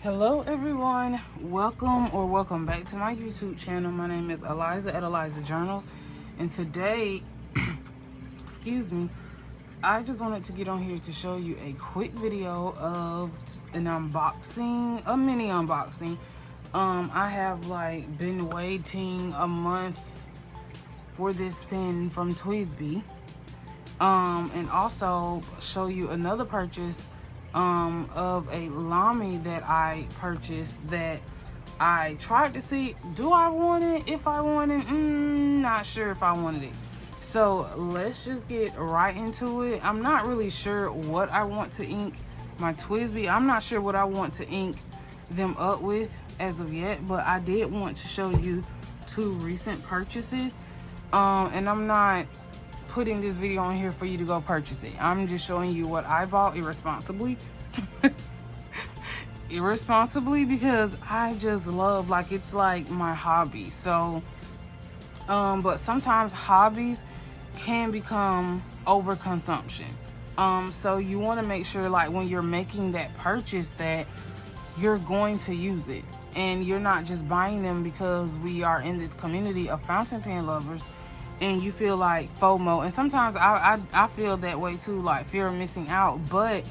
Hello everyone, welcome back to my YouTube channel. My name is Eliza at Eliza Journals, and today excuse me, I just wanted to get on here to show you a quick video of an unboxing, a mini unboxing. I have been waiting a month for this pen from TWSBI, and also show you another purchase of a Lamy that I purchased that I tried to see, do I want it? If I want it, not sure if I wanted it. So let's just get right into it. I'm not really sure what I want to ink my TWSBI. I'm not sure what I want to ink them up with as of yet, but I did want to show you two recent purchases. And I'm not putting this video on here for you to go purchase it. I'm just showing you what I bought irresponsibly. Irresponsibly, because I just love, it's like my hobby. So but sometimes hobbies can become overconsumption. So you want to make sure, when you're making that purchase, that you're going to use it, and you're not just buying them because we are in this community of fountain pen lovers and you feel like FOMO. And sometimes I feel that way too, like fear of missing out. But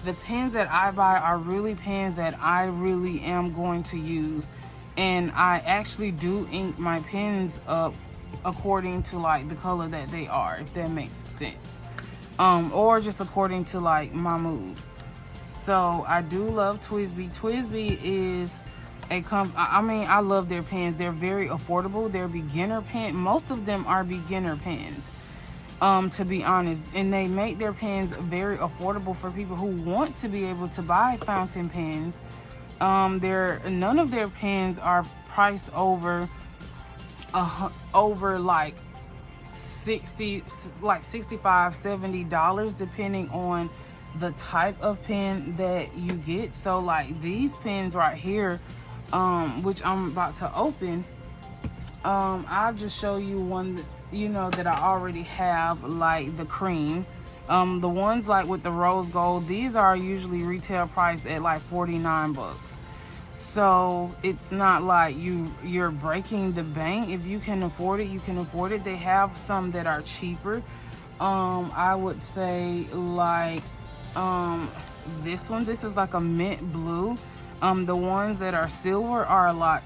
the pens that I buy are really pens that I really am going to use, and I actually do ink my pens up according to the color that they are, if that makes sense, or just according to my mood. So I do love TWSBI. TWSBI is a I love their pens. They're very affordable. They're beginner pen. Most of them are beginner pens, to be honest, and they make their pens very affordable for people who want to be able to buy fountain pens. None of their pens are priced over 60, $65-$70, depending on the type of pen that you get. So these pens right here, which I'm about to open, I'll just show you one that, that I already have, the cream. The ones with the rose gold, these are usually retail priced at $49. So it's not like you're breaking the bank. If you can afford it, you can afford it. They have some that are cheaper. I would say this one. This is a mint blue. The ones that are silver are a lot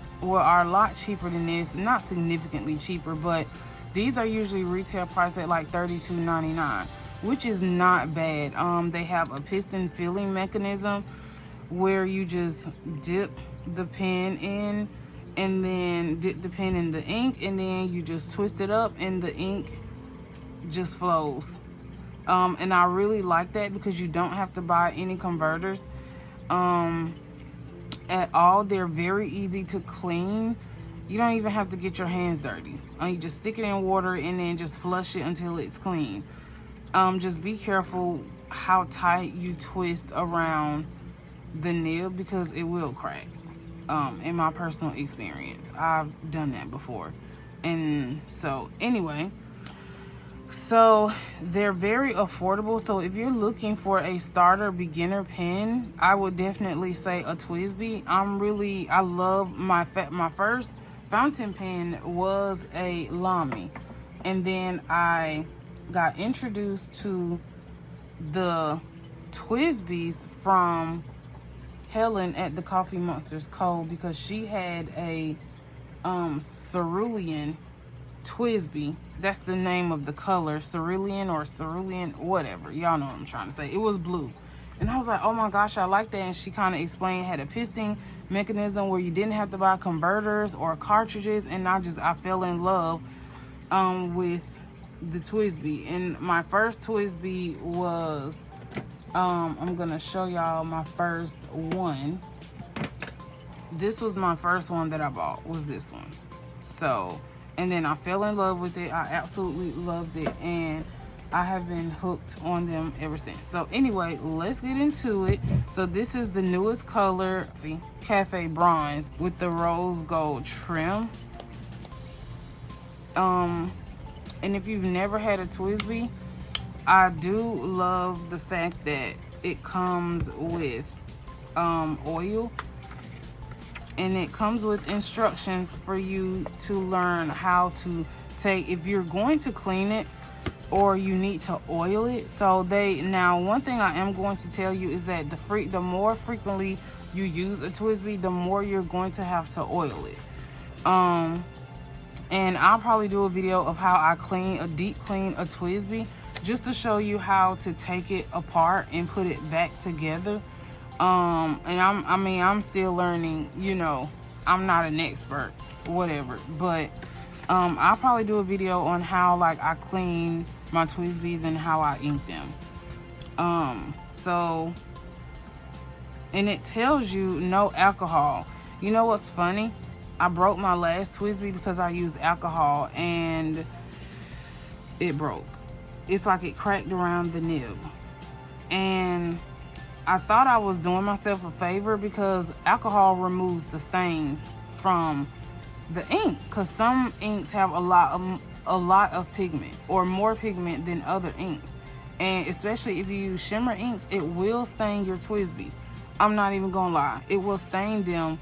cheaper than this. Not significantly cheaper, but these are usually retail priced at $32.99, which is not bad. They have a piston filling mechanism where you just dip the pen in, and then dip the pen in the ink, and then you just twist it up and the ink just flows. And I really like that because you don't have to buy any converters at all. They're very easy to clean. You don't even have to get your hands dirty. You just stick it in water and then just flush it until it's clean. Just be careful how tight you twist around the nib, because it will crack. In my personal experience, I've done that before. And so anyway, so they're very affordable. So if you're looking for a starter beginner pen, I would definitely say a TWSBI. I love my first fountain pen was a Lamy, and then I got introduced to the TWSBIs from Helen at the Coffee Monsters Co., because she had a cerulean TWSBI. That's the name of the color, cerulean or cerulean, whatever. Y'all know what I'm trying to say. It was blue. And I was like, oh my gosh, I like that. And she kind of explained, had a piston mechanism where you didn't have to buy converters or cartridges. And I fell in love with the TWSBI. And my first TWSBI was, I'm going to show y'all my first one. This was my first one that I bought, was this one. So, and then I fell in love with it. I absolutely loved it, and I have been hooked on them ever since. So anyway, let's get into it. So this is the newest color, Cafe Bronze, with the rose gold trim. And if you've never had a TWSBI, I do love the fact that it comes with oil. and it comes with instructions for you to learn how to take, if you're going to clean it or you need to oil it. So now one thing I am going to tell you is that the more frequently you use a TWSBI, the more you're going to have to oil it. And I'll probably do a video of how I deep clean a TWSBI, just to show you how to take it apart and put it back together. And I'm still learning, you know, I'm not an expert, whatever, but I'll probably do a video on how like I clean my TWSBIs and how I ink them. So, and it tells you no alcohol. You know what's funny? I broke my last TWSBI because I used alcohol and it broke. It's like it cracked around the nib. And I thought I was doing myself a favor because alcohol removes the stains from the ink, because some inks have a lot of pigment, or more pigment than other inks, and especially if you use shimmer inks, it will stain your TWSBIs. I'm not even gonna lie, it will stain them,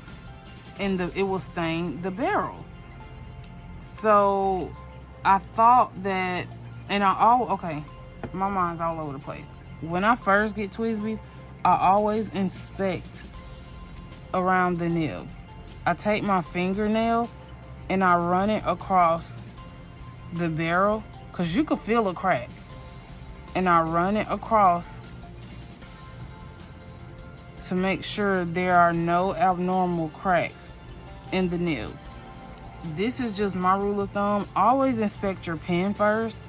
and it will stain the barrel. So I thought that, and okay, my mind's all over the place. When I first get TWSBIs, I always inspect around the nib. I take my fingernail and I run it across the barrel, because you can feel a crack, and I run it across to make sure there are no abnormal cracks in the nib. This is just my rule of thumb. Always inspect your pen first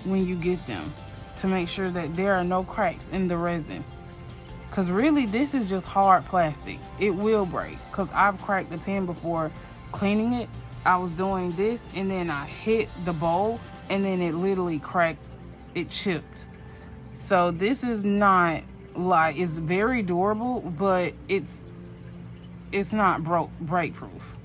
when you get them, to make sure that there are no cracks in the resin. Because really, this is just hard plastic. It will break, because I've cracked the pen before cleaning it. I was doing this, and then I hit the bowl, and then it literally cracked. It chipped. So this is not like, it's very durable, but it's not break proof.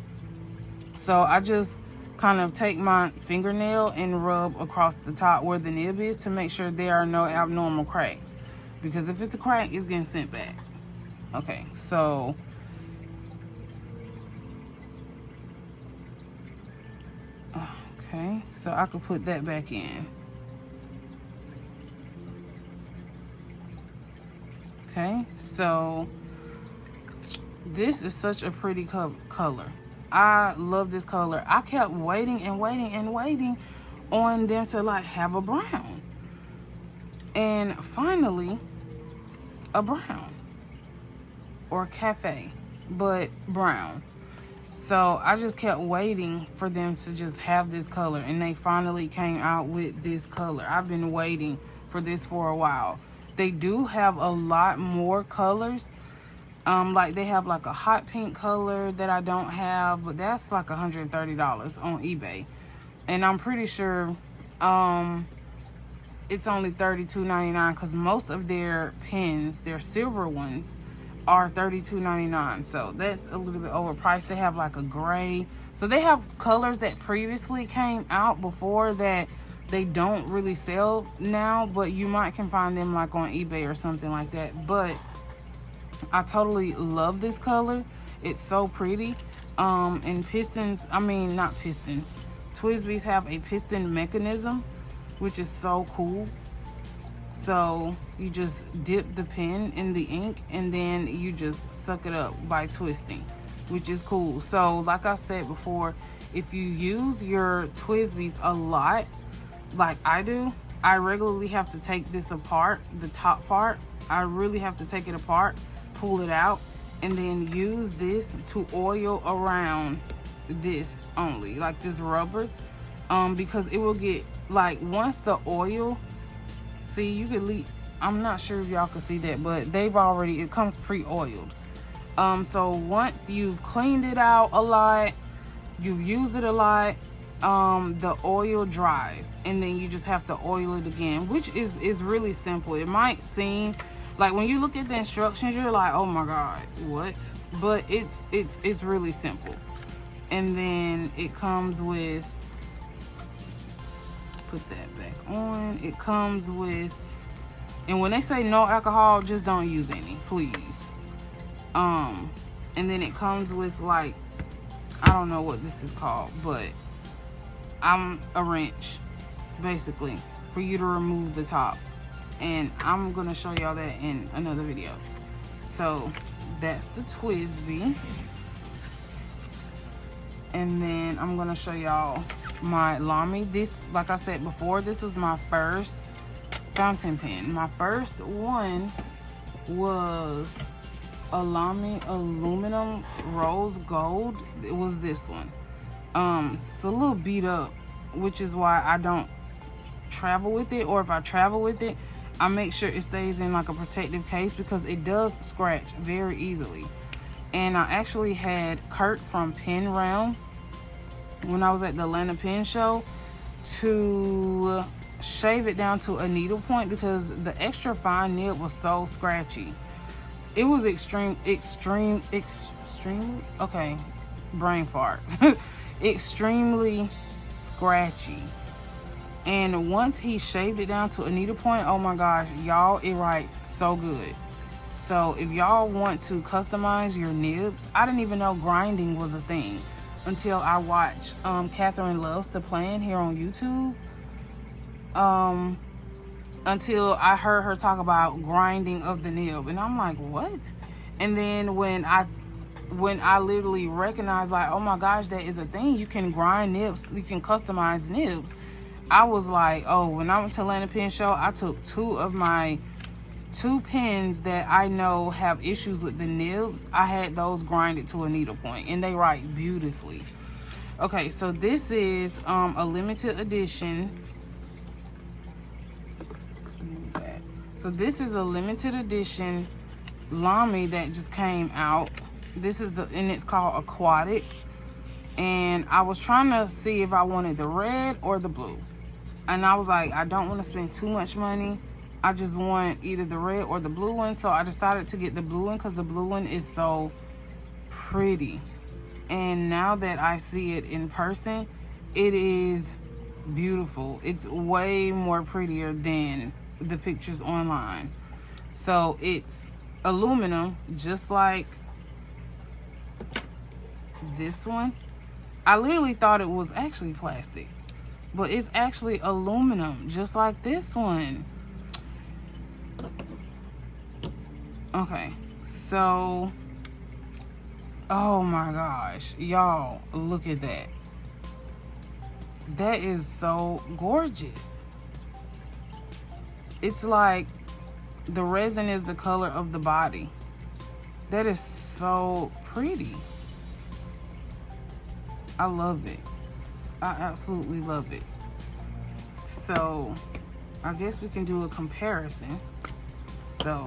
So I just kind of take my fingernail and rub across the top where the nib is to make sure there are no abnormal cracks. Because if it's a crack, it's getting sent back. Okay, so I could put that back in. Okay, so this is such a pretty color. I love this color. I kept waiting and waiting and waiting on them to like have a brown. And finally, a brown, or cafe, but brown. So I just kept waiting for them to just have this color, and they finally came out with this color. I've been waiting for this for a while. They do have a lot more colors. Like they have like a hot pink color that I don't have, but that's like $130 on eBay. And I'm pretty sure it's only $32.99, because most of their pens, their silver ones, are $32.99. So that's a little bit overpriced. They have like a gray. So they have colors that previously came out before that they don't really sell now, but you can find them like on eBay or something like that. But I totally love this color. It's so pretty. And pistons, not pistons, TWSBIs have a piston mechanism, which is so cool. So you just dip the pen in the ink, and then you just suck it up by twisting, which is cool. So like I said before, if you use your TWSBIs a lot, like I do, I regularly have to take this apart, the top part. I really have to take it apart, pull it out, and then use this to oil around this only, like this rubber, because it will get, like, once the oil, see, you could leave, I'm not sure if y'all can see that, but it comes pre-oiled. So once you've cleaned it out a lot, you've used it a lot, the oil dries, and then you just have to oil it again, which is really simple. It might seem like, when you look at the instructions, you're like, oh my god, what? But it's really simple. And then it comes with, put that back on, it comes with, and when they say no alcohol, just don't use any, please. And And then it comes with like, I don't know what this is called, but I'm a wrench basically for you to remove the top, and I'm gonna show y'all that in another video. So that's the TWSBI, and then I'm gonna show y'all my Lamy. This, like I said before, this was my first fountain pen. My first one was a Lamy aluminum rose gold. It was this one. It's a little beat up, which is why I don't travel with it, or if I travel with it, I make sure it stays in like a protective case because it does scratch very easily. And I actually had Kurt from Pen Realm when I was at the Atlanta Pen Show to shave it down to a needle point because the extra fine nib was so scratchy. It was extremely, okay, brain fart. Extremely scratchy. And once he shaved it down to a needle point, oh my gosh, y'all, it writes so good. So if y'all want to customize your nibs, I didn't even know grinding was a thing until I watched Catherine Loves to Plan here on YouTube. Until I heard her talk about grinding of the nib, and I'm like, what? And then when I literally recognized, like, oh my gosh, that is a thing. You can grind nibs, you can customize nibs. I was like, oh, when I went to Atlanta Pen Show, I took two pens that I know have issues with the nibs. I had those grinded to a needle point, and they write beautifully. Okay, so this is a limited edition. So this is a limited edition Lamy that just came out. This is and it's called Aquatic. And I was trying to see if I wanted the red or the blue. And I was like, I don't want to spend too much money. I just want either the red or the blue one. So I decided to get the blue one because the blue one is so pretty. And now that I see it in person, it is beautiful. It's way more prettier than the pictures online. So it's aluminum, just like this one. I literally thought it was actually plastic, but it's actually aluminum, just like this one. Okay, so oh my gosh, y'all, look at that. That is so gorgeous. It's like the resin is the color of the body. That is so pretty. I love it. I absolutely love it. So I guess we can do a comparison. So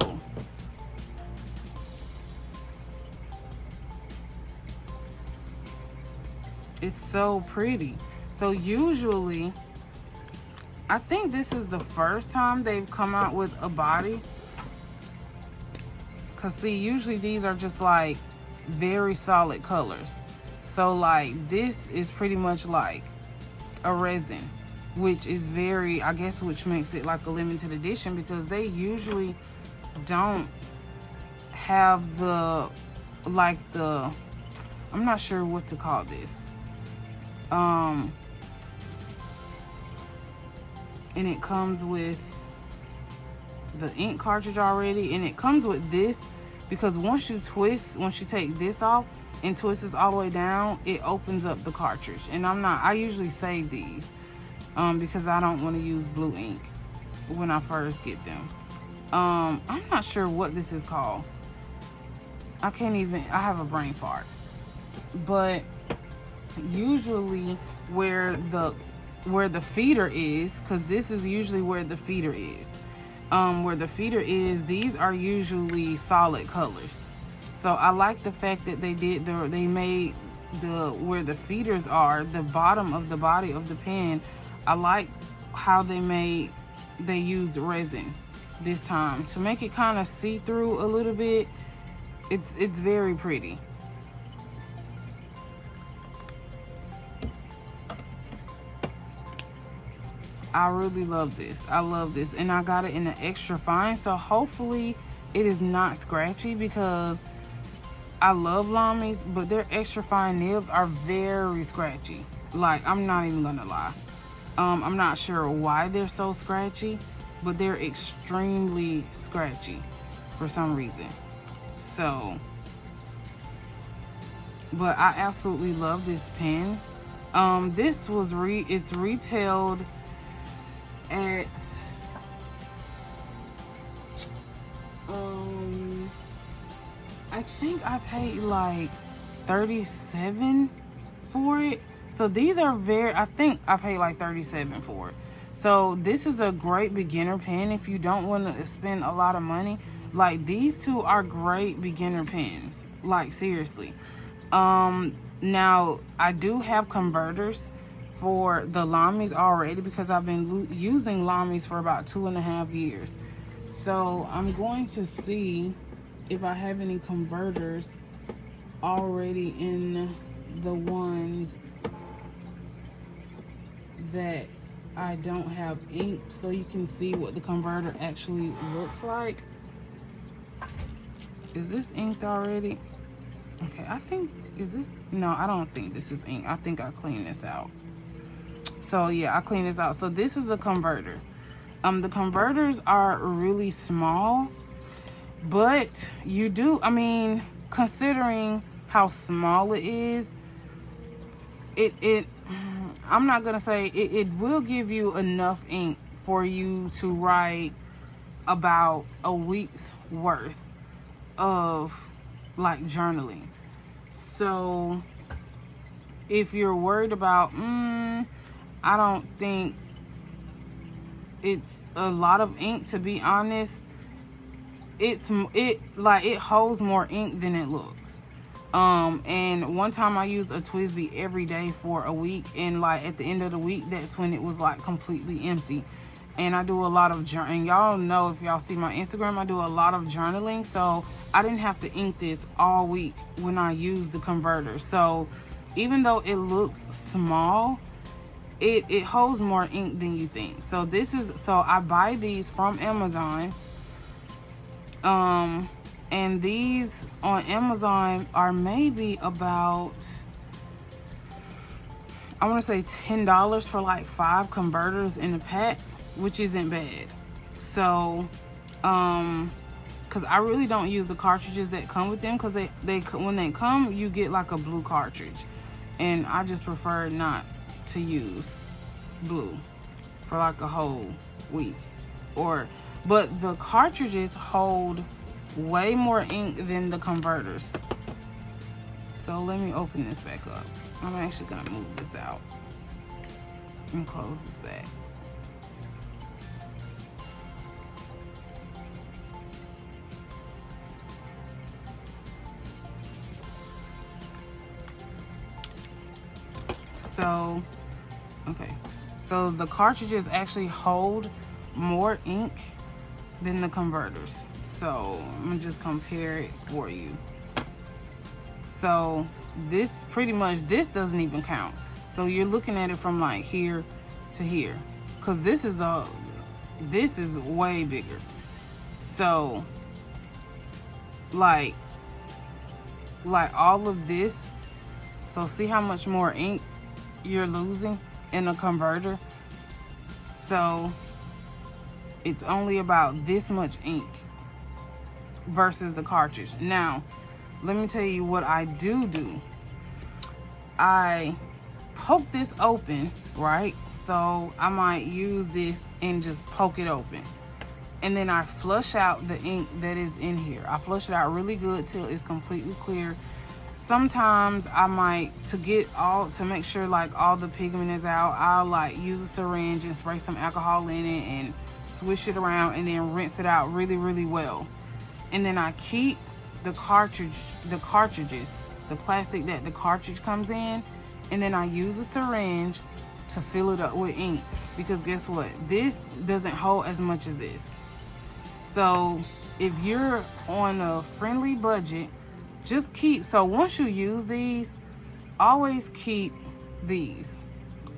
it's so pretty. So usually, I think this is the first time they've come out with a body. Cause see, usually these are just like very solid colors. So like this is pretty much like a resin, which is very, I guess, which makes it like a limited edition because they usually don't have the, like the, I'm not sure what to call this. And it comes with the ink cartridge already, and it comes with this because once you take this off and twist this all the way down, it opens up the cartridge. And I usually save these because I don't want to use blue ink when I first get them. I'm not sure what this is called. I have a brain fart. But usually where the feeder is, because this is usually where the feeder is. Where the feeder is, these are usually solid colors. So I like the fact that they made where the feeders are, the bottom of the body of the pen. I like how they used resin this time to make it kind of see-through a little bit. It's very pretty. I really love this. I love this. And I got it in an extra fine. So hopefully it is not scratchy because I love Lamys, but their extra fine nibs are very scratchy. Like, I'm not even gonna lie. I'm not sure why they're so scratchy, but they're extremely scratchy for some reason. So, but I absolutely love this pen. This was it's retailed at I think I paid like $37 for it. So these are I think I paid like $37 for it. So this is a great beginner pen if you don't want to spend a lot of money. Like, these two are great beginner pens. Like, seriously. Now I do have converters for the Lamys already because I've been using Lamys for about 2.5 years. So I'm going to see if I have any converters already in the ones that I don't have ink, so you can see what the converter actually looks like. Is this inked already? Okay, I think, is this? No, I don't think this is ink. I think I cleaned this out. So yeah, I cleaned this out. So this is a converter. The converters are really small, but you do, I mean, considering how small it is, I'm not gonna say it will give you enough ink for you to write about a week's worth of like journaling. So if you're worried about I don't think it's a lot of ink, to be honest. It holds more ink than it looks. And one time I used a TWSBI every day for a week, and like at the end of the week, that's when it was like completely empty. And I do a lot of journaling. Y'all know, if y'all see my Instagram, I do a lot of journaling. So I didn't have to ink this all week when I used the converter. So even though it looks small, it holds more ink than you think. So I buy these from Amazon. And these on Amazon are maybe about, I want to say $10 for like 5 converters in a pack, which isn't bad. So, cause I really don't use the cartridges that come with them, cause when they come, you get like a blue cartridge, and I just prefer not to use blue for like a whole week. But the cartridges hold way more ink than the converters. So let me open this back up. I'm actually gonna move this out and close this back. So, okay. So the cartridges actually hold more ink than the converters. So I'm gonna just compare it for you. So this doesn't even count. So you're looking at it from like here to here, because this is way bigger. So like all of this, so see how much more ink you're losing in a converter. So it's only about this much ink versus the cartridge. Now, let me tell you what I do. I poke this open, right? So I might use this and just poke it open. And then I flush out the ink that is in here. I flush it out really good till it's completely clear. Sometimes I might, to make sure like all the pigment is out, I'll like use a syringe and spray some alcohol in it and swish it around and then rinse it out really, really well. And then I keep the cartridges, the plastic that the cartridge comes in, and then I use a syringe to fill it up with ink, because guess what? This doesn't hold as much as this. So if you're on a friendly budget, so once you use these, always keep these.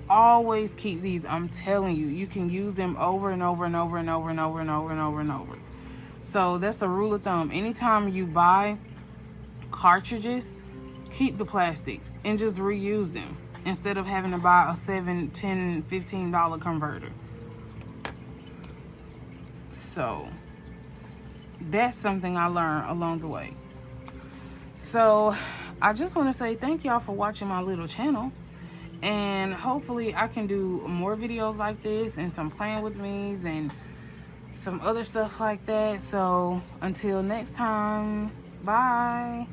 Always keep these. I'm telling you, you can use them over and over and over and over and over and over and over and over. So that's a rule of thumb. Anytime you buy cartridges, keep the plastic and just reuse them instead of having to buy a $7, $10, $15 converter. So that's something I learned along the way. So I just want to say thank y'all for watching my little channel, and hopefully I can do more videos like this and some playing with me's and some other stuff like that. So until next time, bye.